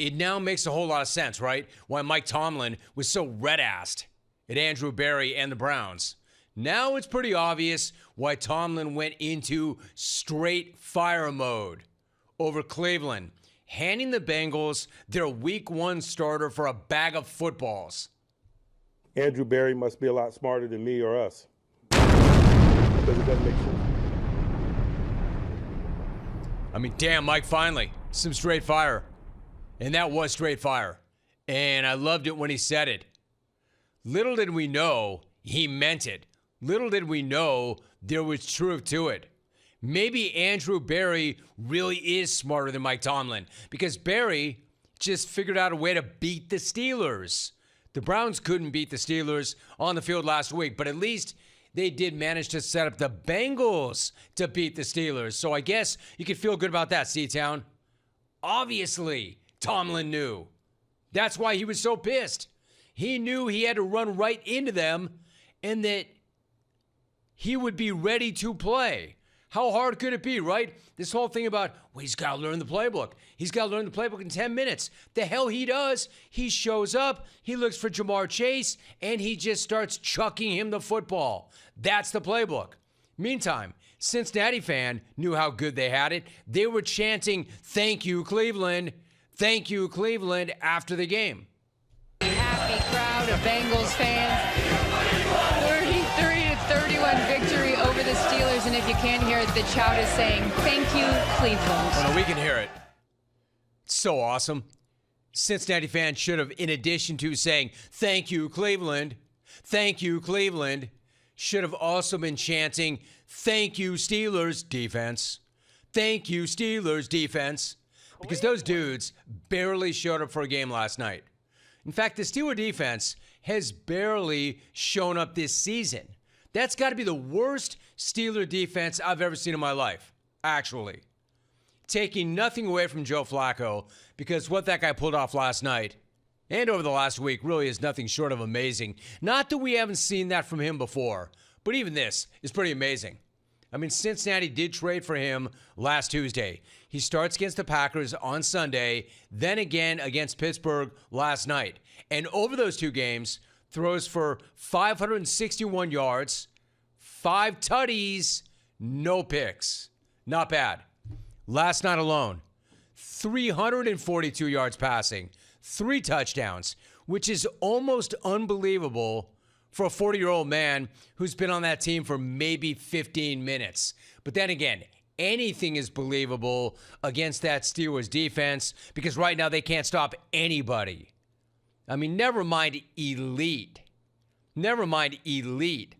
it now makes a whole lot of sense, right? Why Mike Tomlin was so red-assed at Andrew Berry and the Browns. Now it's pretty obvious why Tomlin went into straight fire mode over Cleveland, handing the Bengals their week 1 starter for a bag of footballs. Andrew Berry must be a lot smarter than me or us, because it doesn't make sense. I mean, damn, Mike, finally, some straight fire. And that was straight fire. And I loved it when he said it. Little did we know he meant it. Little did we know there was truth to it. Maybe Andrew Berry really is smarter than Mike Tomlin, because Berry just figured out a way to beat the Steelers. The Browns couldn't beat the Steelers on the field last week, but at least they did manage to set up the Bengals to beat the Steelers. So I guess you could feel good about that, C-Town. Obviously, Tomlin knew. That's why he was so pissed. He knew he had to run right into them and that he would be ready to play. How hard could it be, right? This whole thing about, well, he's got to learn the playbook. He's got to learn the playbook in 10 minutes. The hell he does. He shows up, he looks for Jamar Chase, and he just starts chucking him the football. That's the playbook. Meantime, Cincinnati fan knew how good they had it. They were chanting, "Thank you, Cleveland. Thank you, Cleveland," after the game. Happy crowd of Bengals fans. 33-31 victory over the Steelers, and if you can't hear it, the shout is saying, "Thank you, Cleveland." Oh, no, we can hear it. It's so awesome. Cincinnati fans should have, in addition to saying, "Thank you, Cleveland, thank you, Cleveland," should have also been chanting, "Thank you, Steelers defense. Thank you, Steelers defense." Because those dudes barely showed up for a game last night. In fact, the Steelers defense has barely shown up this season. That's got to be the worst Steelers defense I've ever seen in my life, actually. Taking nothing away from Joe Flacco, because what that guy pulled off last night and over the last week really is nothing short of amazing. Not that we haven't seen that from him before, but even this is pretty amazing. I mean, Cincinnati did trade for him last Tuesday. He starts against the Packers on Sunday, then again against Pittsburgh last night. And over those two games, throws for 561 yards, 5 tutties, no picks. Not bad. Last night alone, 342 yards passing, 3 touchdowns, which is almost unbelievable for a 40-year-old man who's been on that team for maybe 15 minutes. But then again, anything is believable against that Steelers defense, because right now they can't stop anybody. I mean, never mind elite. Never mind elite.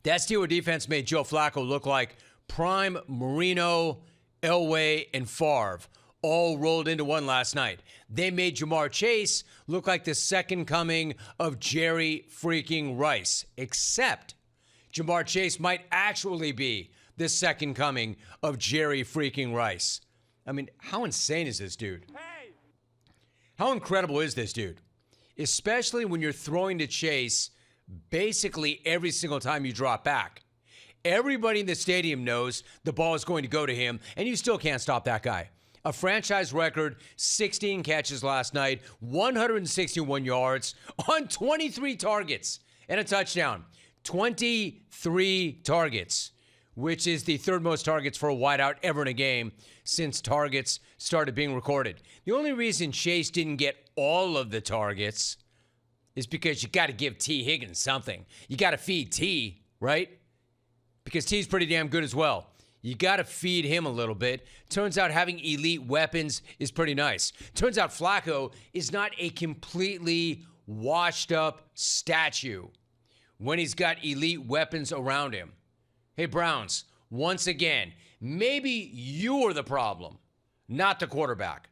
That Steelers defense made Joe Flacco look like prime Marino, Elway, and Favre all rolled into one last night. They made Jamar Chase look like the second coming of Jerry freaking Rice. Except Jamar Chase might actually be the second coming of Jerry freaking Rice. I mean, how insane is this dude? How incredible is this dude? Especially when you're throwing to Chase basically every single time you drop back. Everybody in the stadium knows the ball is going to go to him, and you still can't stop that guy. A franchise record, 16 catches last night, 161 yards on 23 targets and a touchdown. 23 targets, which is the third most targets for a wideout ever in a game since targets started being recorded. The only reason Chase didn't get all of the targets is because you got to give T. Higgins something. You got to feed T, right? Because T's pretty damn good as well. You got to feed him a little bit. Turns out having elite weapons is pretty nice. Turns out Flacco is not a completely washed up statue when he's got elite weapons around him. Hey, Browns, once again, maybe you're the problem, not the quarterback.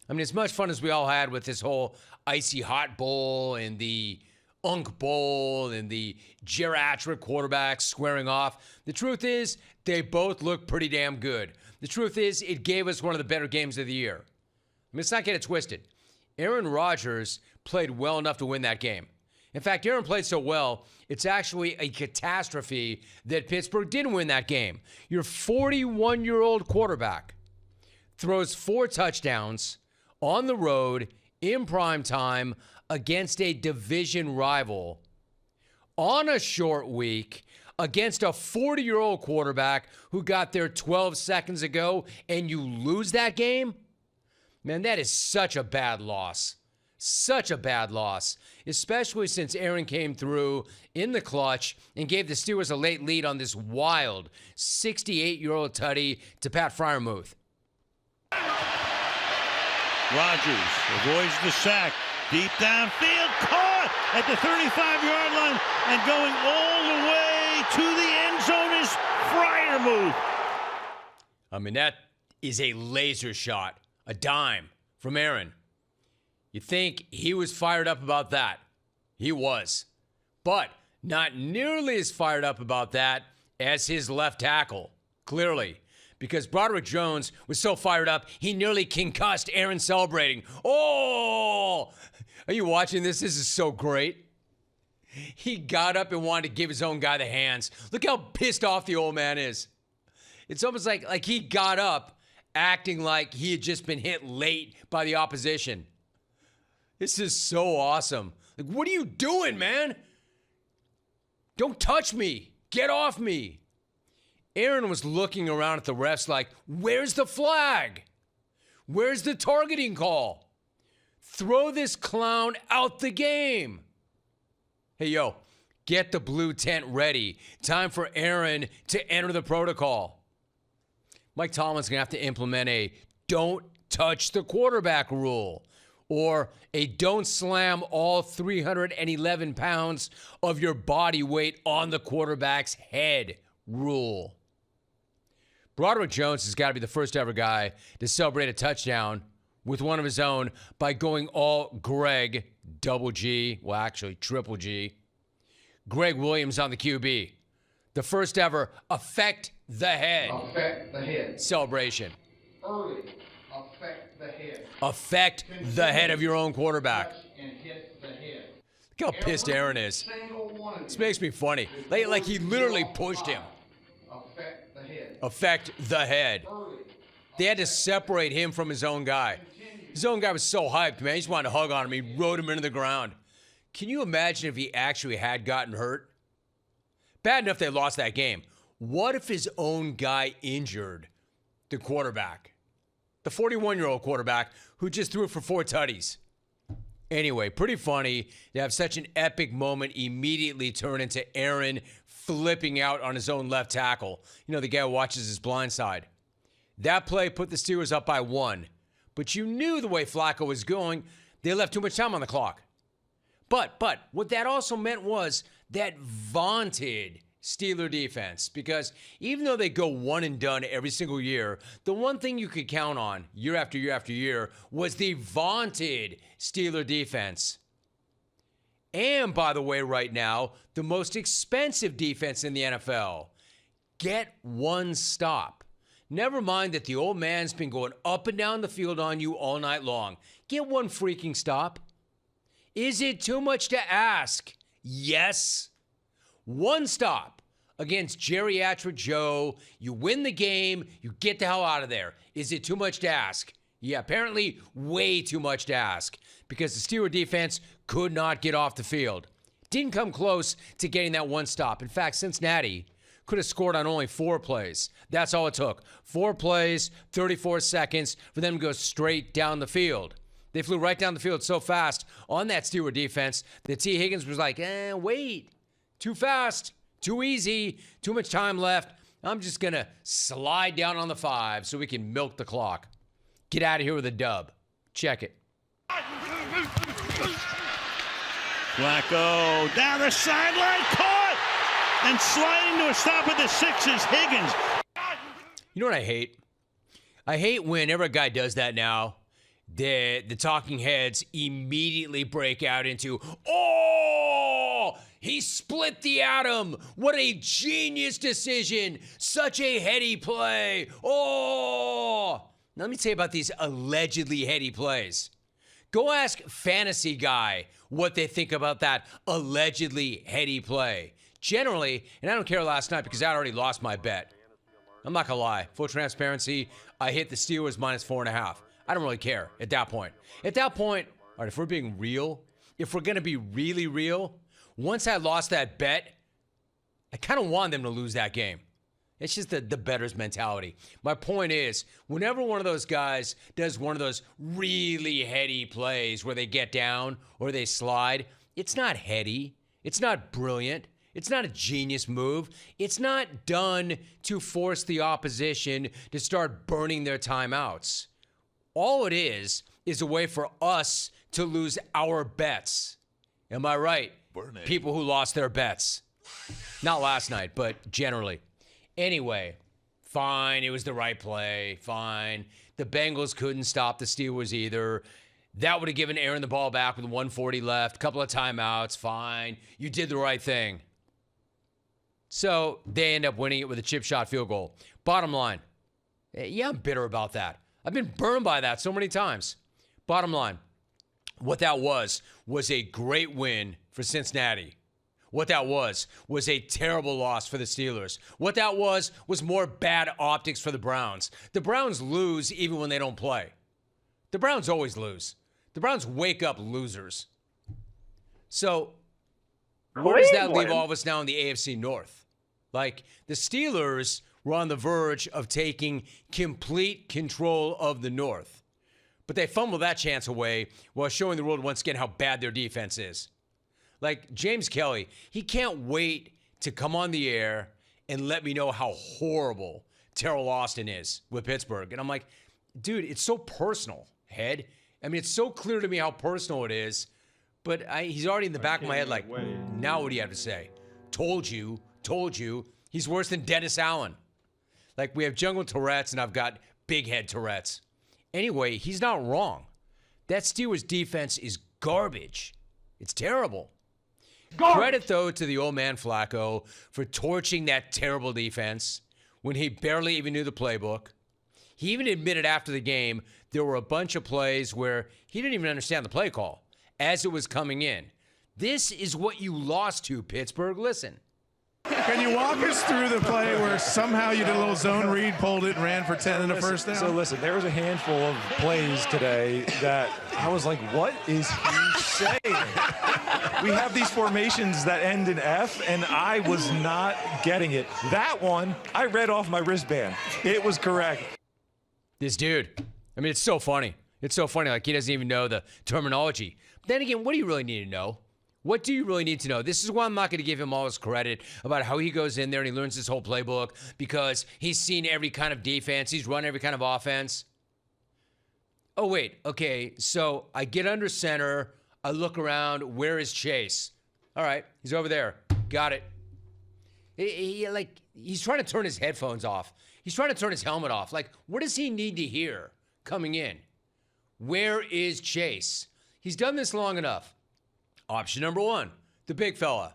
I mean, as much fun as we all had with this whole Icy Hot Bowl and the Unk Bowl and the geriatric quarterbacks squaring off, the truth is they both look pretty damn good. The truth is it gave us one of the better games of the year. I mean, let's not get it twisted. Aaron Rodgers played well enough to win that game. In fact, Aaron played so well, it's actually a catastrophe that Pittsburgh didn't win that game. Your 41-year-old quarterback throws 4 touchdowns on the road in prime time against a division rival on a short week against a 40-year-old quarterback who got there 12 seconds ago, and you lose that game? Man, that is such a bad loss. Such a bad loss, especially since Aaron came through in the clutch and gave the Steelers a late lead on this wild 68-year-old tutty to Pat Freiermuth. Rodgers avoids the sack. Deep downfield, caught at the 35-yard line, and going all the way to the end zone is Freiermuth. I mean, that is a laser shot, a dime from Aaron. You think he was fired up about that? He was. But not nearly as fired up about that as his left tackle, clearly. Because Broderick Jones was so fired up, he nearly concussed Aaron celebrating. Oh! Are you watching this? This is so great. He got up and wanted to give his own guy the hands. Look how pissed off the old man is. It's almost like he got up acting like he had just been hit late by the opposition. This is so awesome. Like, what are you doing, man? Don't touch me. Get off me. Aaron was looking around at the refs like, where's the flag? Where's the targeting call? Throw this clown out the game. Hey, yo, get the blue tent ready. Time for Aaron to enter the protocol. Mike Tomlin's going to have to implement a don't touch the quarterback rule, or a don't slam all 311 pounds of your body weight on the quarterback's head rule. Broderick Jones has got to be the first ever guy to celebrate a touchdown with one of his own by going all Greg, double G, well, actually triple G, Greg Williams on the QB. The first ever affect the head celebration. Early, affect the head. Affect the head of your own quarterback. And hit the head. Look how pissed Aaron is. This makes me funny. Like he literally pushed him. Affect the head. Affect the head. They had to separate him from his own guy. His own guy was so hyped, man. He just wanted to hug on him. He rode him into the ground. Can you imagine if he actually had gotten hurt? Bad enough they lost that game. What if his own guy injured the quarterback? The 41-year-old quarterback who just threw it for 4 tutties. Anyway, pretty funny to have such an epic moment immediately turn into Aaron flipping out on his own left tackle. You know, the guy who watches his blind side. That play put the Steelers up by 1. But you knew the way Flacco was going, they left too much time on the clock. But what that also meant was that vaunted Steeler defense, because even though they go one and done every single year, the one thing you could count on year after year after year was the vaunted Steeler defense. And by the way, right now, the most expensive defense in the NFL. Get one stop. Never mind that the old man's been going up and down the field on you all night long. Get one freaking stop. Is it too much to ask? Yes. One stop against Geriatric Joe. You win the game. You get the hell out of there. Is it too much to ask? Yeah, apparently way too much to ask, because the Steeler defense could not get off the field. Didn't come close to getting that one stop. In fact, Cincinnati could have scored on only 4 plays. That's all it took. 4 plays, 34 seconds for them to go straight down the field. They flew right down the field so fast on that Steeler defense that T. Higgins was like, wait, too fast, too easy, too much time left. I'm just going to slide down on the 5 so we can milk the clock. Get out of here with a dub. Check it. Flacco down the sideline, caught, and sliding to a stop at the 6 is Higgins. You know what I hate? I hate whenever a guy does that now. The talking heads immediately break out into, oh, he split the atom. What a genius decision. Such a heady play. Oh. Let me tell you about these allegedly heady plays. Go ask Fantasy Guy what they think about that allegedly heady play. Generally, and I don't care last night because I already lost my bet. I'm not going to lie. Full transparency, I hit the Steelers -4.5. I don't really care at that point. At that point, all right, if we're being real, if we're going to be really real, once I lost that bet, I kind of want them to lose that game. It's just the bettor's mentality. My point is, whenever one of those guys does one of those really heady plays where they get down or they slide, it's not heady. It's not brilliant. It's not a genius move. It's not done to force the opposition to start burning their timeouts. All it is a way for us to lose our bets. Am I right? People who lost their bets. Not last night, but generally. Anyway, fine. It was the right play. Fine. The Bengals couldn't stop the Steelers either. That would have given Aaron the ball back with 1:40 left. A couple of timeouts. Fine. You did the right thing. So they end up winning it with a chip shot field goal. Bottom line, yeah, I'm bitter about that. I've been burned by that so many times. Bottom line, what that was a great win for Cincinnati. What that was a terrible loss for the Steelers. What that was more bad optics for the Browns. The Browns lose even when they don't play. The Browns always lose. The Browns wake up losers. So where does that leave all of us now in the AFC North? Like, the Steelers were on the verge of taking complete control of the North. But they fumbled that chance away while showing the world once again how bad their defense is. Like, James Kelly, he can't wait to come on the air and let me know how horrible Terrell Austin is with Pittsburgh. And I'm like, dude, it's so personal, head. I mean, it's so clear to me how personal it is. But he's already in the back of my head like, now what do you have to say? Told you. He's worse than Dennis Allen. Like, we have jungle Tourette's and I've got big head Tourette's. Anyway, he's not wrong. That Steelers defense is garbage. It's terrible. Credit, though, to the old man Flacco for torching that terrible defense when he barely even knew the playbook. He even admitted after the game there were a bunch of plays where he didn't even understand the play call as it was coming in. This is what you lost to, Pittsburgh. Listen. Can you walk us through the play where somehow you did a little zone read, pulled it, and ran for 10 in the first down? So listen, there was a handful of plays today that I was like, what is he saying? We have these formations that end in F, and I was not getting it. That one, I read off my wristband. It was correct. This dude, I mean, it's so funny. It's so funny. Like, he doesn't even know the terminology. But then again, what do you really need to know? What do you really need to know? This is why I'm not going to give him all his credit about how he goes in there and he learns his whole playbook because he's seen every kind of defense. He's run every kind of offense. Oh, wait. Okay, so I get under center. I look around. Where is Chase? All right, he's over there. Got it. He's trying to turn his headphones off. He's trying to turn his helmet off. Like, what does he need to hear coming in? Where is Chase? He's done this long enough. Option number 1, the big fella.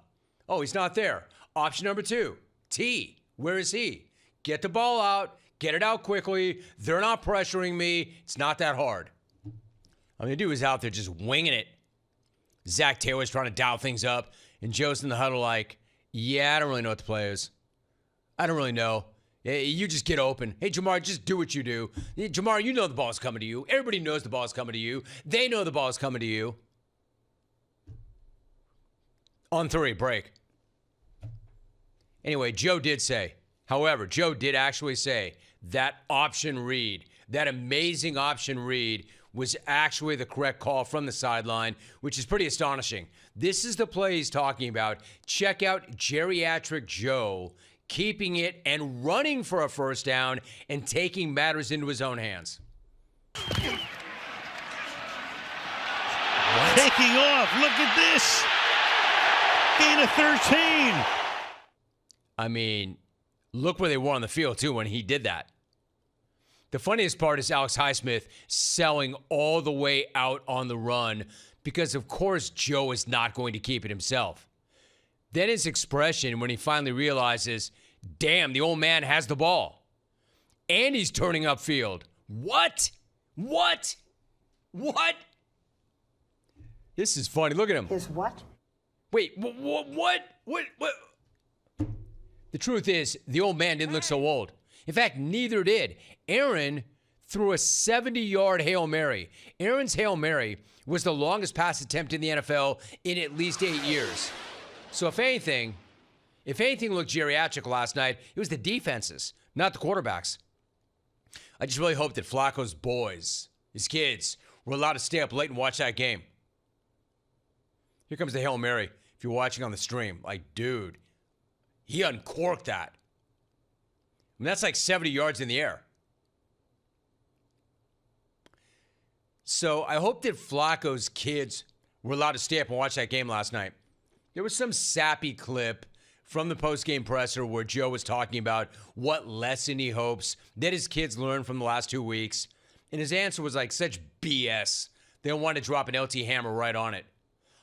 Oh, he's not there. Option number 2, T. Where is he? Get the ball out. Get it out quickly. They're not pressuring me. It's not that hard. I mean, the dude was out there just winging it. Zach Taylor's trying to dial things up. And Joe's in the huddle like, yeah, I don't really know what the play is. I don't really know. You just get open. Hey, Jamar, just do what you do. Jamar, you know the ball's coming to you. Everybody knows the ball's coming to you. They know the ball's coming to you. On 3, break. Anyway, Joe did actually say that option read, that amazing option read was actually the correct call from the sideline, which is pretty astonishing. This is the play he's talking about. Check out Geriatric Joe keeping it and running for a first down and taking matters into his own hands. Taking off. Look at this. Gain of 13. I mean, look where they were on the field, too, when he did that. The funniest part is Alex Highsmith selling all the way out on the run because, of course, Joe is not going to keep it himself. Then his expression when he finally realizes, damn, the old man has the ball. And he's turning upfield. What? This is funny. Look at him. His what? Wait, what? The truth is, the old man didn't look so old. In fact, neither did Aaron. threw a 70-yard Hail Mary. Aaron's Hail Mary was the longest pass attempt in the NFL in at least 8 years. So if anything looked geriatric last night, it was the defenses, not the quarterbacks. I just really hope that Flacco's boys, his kids, were allowed to stay up late and watch that game. Here comes the Hail Mary. If you're watching on the stream, like, dude, he uncorked that. I mean, that's like 70 yards in the air. So I hope that Flacco's kids were allowed to stay up and watch that game last night. There was some sappy clip from the postgame presser where Joe was talking about what lesson he hopes that his kids learned from the last 2 weeks. And his answer was like such BS. They don't want to drop an LT hammer right on it.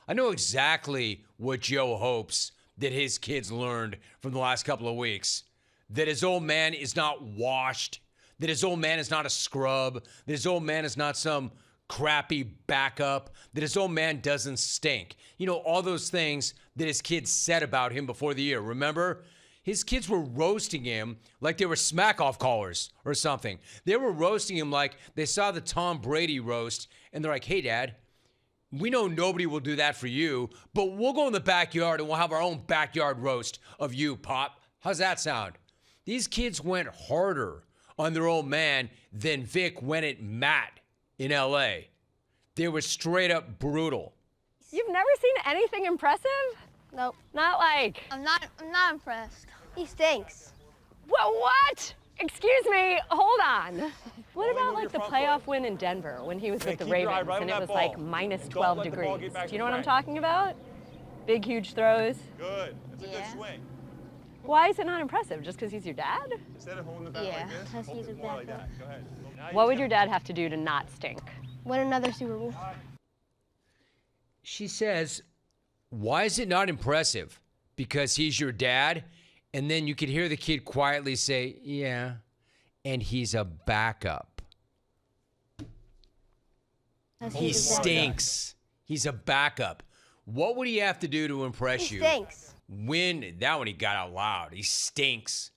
I know exactly what Joe hopes that his kids learned from the last couple of weeks. That his old man is not washed. That his old man is not a scrub. That his old man is not some crappy backup. That his old man doesn't stink. You know, all those things that his kids said about him before the year. Remember? His kids were roasting him like they were smack-off callers or something. They were roasting him like they saw the Tom Brady roast, and they're like, hey, Dad, we know nobody will do that for you, but we'll go in the backyard and we'll have our own backyard roast of you, Pop. How's that sound? These kids went harder on their old man than Vic went at Matt in L.A. They were straight up brutal. You've never seen anything impressive? Nope. Not like... I'm not impressed. He stinks. What? Excuse me, hold on. What about like the playoff win in Denver when he was with the Ravens and it was like minus 12 degrees? Do you know what I'm talking about? Big, huge throws. Good. That's a good swing. Why is it not impressive? Just because he's your dad? Instead of holding the bat like this, because he's a backup. Go ahead. What would your dad have to do to not stink? Win another Super Bowl. She says, why is it not impressive? Because he's your dad? And then you could hear the kid quietly say, yeah, and he's a backup. He stinks. He's a backup. What would he have to do to impress you? He stinks. That one he got out loud. He stinks.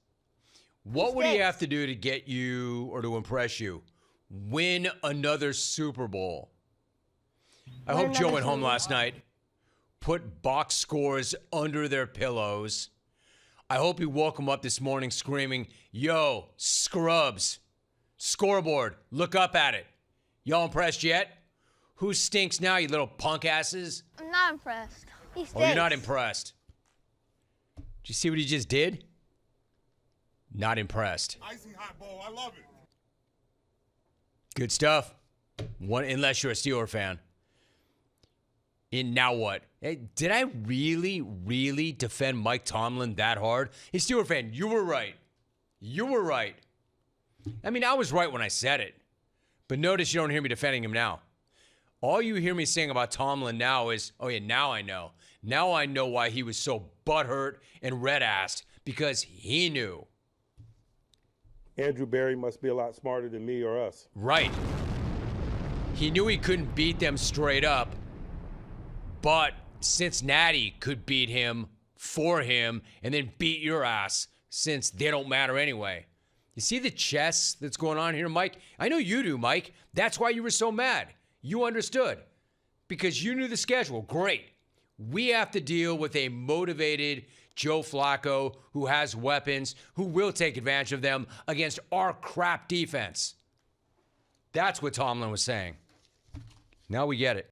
What would he have to do to get you or to impress you? Win another Super Bowl. I hope Joe went home last night, put box scores under their pillows. I hope he woke him up this morning screaming, yo, scrubs, scoreboard, look up at it. Y'all impressed yet? Who stinks now, you little punk asses? I'm not impressed. He stinks. Oh, you're not impressed. Did you see what he just did? Not impressed. Icy Hot Bowl, I love it. Good stuff. Unless you're a Steeler fan. And now what? Hey, did I really, really defend Mike Tomlin that hard? Hey, Steeler fan, you were right. You were right. I mean, I was right when I said it. But notice you don't hear me defending him now. All you hear me saying about Tomlin now is, oh yeah, now I know. Now I know why he was so butthurt and red-assed, because he knew. Andrew Berry must be a lot smarter than me or us. Right. He knew he couldn't beat them straight up, but Cincinnati could beat him for him and then beat your ass since they don't matter anyway. You see the chess that's going on here, Mike? I know you do, Mike. That's why you were so mad. You understood because you knew the schedule. Great. We have to deal with a motivated Joe Flacco who has weapons, who will take advantage of them against our crap defense. That's what Tomlin was saying. Now we get it.